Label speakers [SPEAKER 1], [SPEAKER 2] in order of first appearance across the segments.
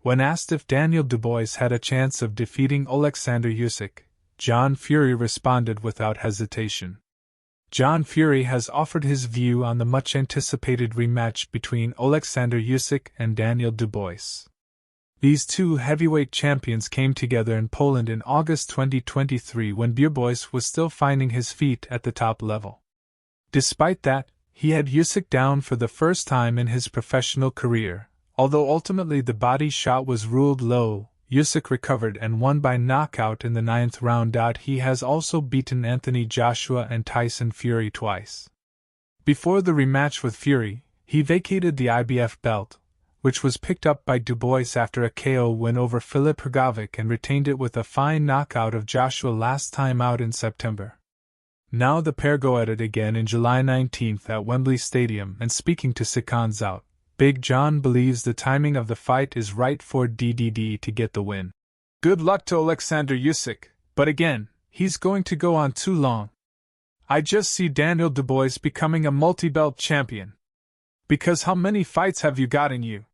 [SPEAKER 1] When asked if Daniel Dubois had a chance of defeating Oleksandr Usyk, John Fury responded without hesitation. John Fury has offered his view on the much-anticipated rematch between Oleksandr Usyk and Daniel Dubois. These two heavyweight champions came together in Poland in August 2023 when Buboiss was still finding his feet at the top level. Despite that, he had Usyk down for the first time in his professional career. Although ultimately the body shot was ruled low, Usyk recovered and won by knockout in the 9th round. He has also beaten Anthony Joshua and Tyson Fury twice. Before the rematch with Fury, he vacated the IBF belt, which was picked up by Dubois after a KO win over Filip Hrgovic and retained it with a fine knockout of Joshua last time out in September. Now the pair go at it again in July 19th at Wembley Stadium, and speaking to Seconds Out, Big John believes the timing of the fight is right for DDD to get the win. Good luck to Oleksandr Usyk, but again, he's going to go on too long. I just see Daniel Dubois becoming a multi-belt champion. Because how many fights have you got in you?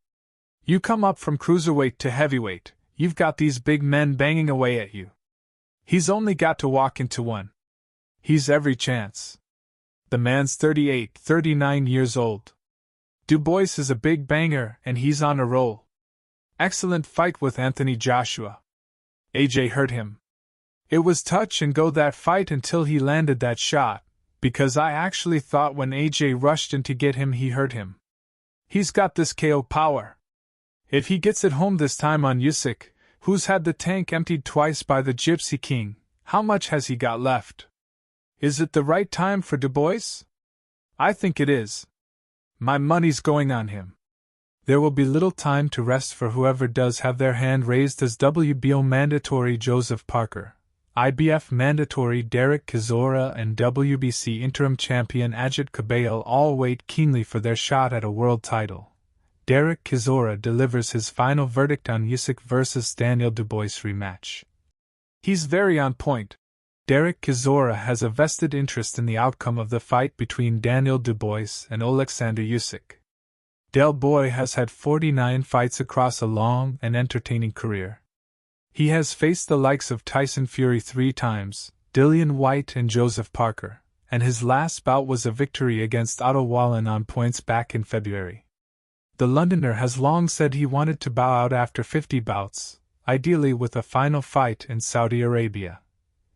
[SPEAKER 1] You come up from cruiserweight to heavyweight, you've got these big men banging away at you. He's only got to walk into one. He's every chance. The man's 38, 39 years old. Dubois is a big banger and he's on a roll. Excellent fight with Anthony Joshua. AJ hurt him. It was touch and go that fight until he landed that shot, because I actually thought when AJ rushed in to get him he hurt him. He's got this KO power. If he gets it home this time on Usyk, who's had the tank emptied twice by the Gypsy King, how much has he got left? Is it the right time for Dubois? I think it is. My money's going on him. There will be little time to rest for whoever does have their hand raised as WBO mandatory Joseph Parker, IBF mandatory Derek Chisora, and WBC interim champion Ajit Cabello all wait keenly for their shot at a world title. Derek Chisora delivers his final verdict on Usyk vs Daniel Dubois rematch. He's very on point. Derek Chisora has a vested interest in the outcome of the fight between Daniel Dubois and Oleksandr Usyk. Del Boy has had 49 fights across a long and entertaining career. He has faced the likes of Tyson Fury 3 times, Dillian Whyte and Joseph Parker, and his last bout was a victory against Otto Wallin on points back in February. The Londoner has long said he wanted to bow out after 50 bouts, ideally with a final fight in Saudi Arabia.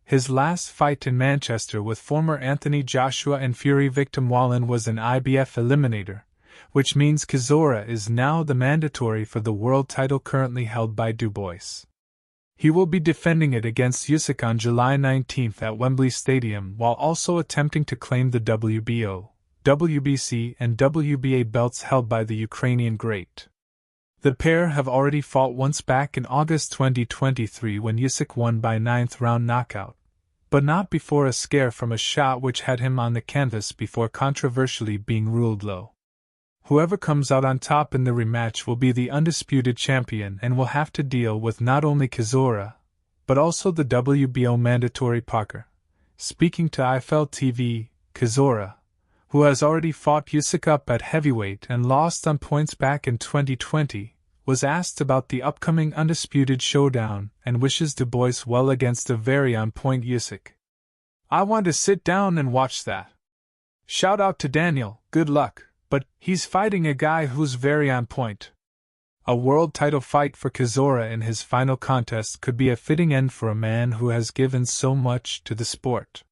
[SPEAKER 1] His last fight in Manchester with former Anthony Joshua and Fury victim Wallin was an IBF eliminator, which means Chisora is now the mandatory for the world title currently held by Dubois. He will be defending it against Usyk on July 19th at Wembley Stadium while also attempting to claim the WBO, WBC and WBA belts held by the Ukrainian great. The pair have already fought once back in August 2023 when Usyk won by 9th round knockout, but not before a scare from a shot which had him on the canvas before controversially being ruled low. Whoever comes out on top in the rematch will be the undisputed champion and will have to deal with not only Chisora, but also the WBO mandatory Parker. Speaking to IFL TV, Chisora, who has already fought Usyk up at heavyweight and lost on points back in 2020, was asked about the upcoming undisputed showdown and wishes Dubois well against a very on-point Usyk. I want to sit down and watch that. Shout out to Daniel, good luck, but he's fighting a guy who's very on point. A world title fight for Chisora in his final contest could be a fitting end for a man who has given so much to the sport.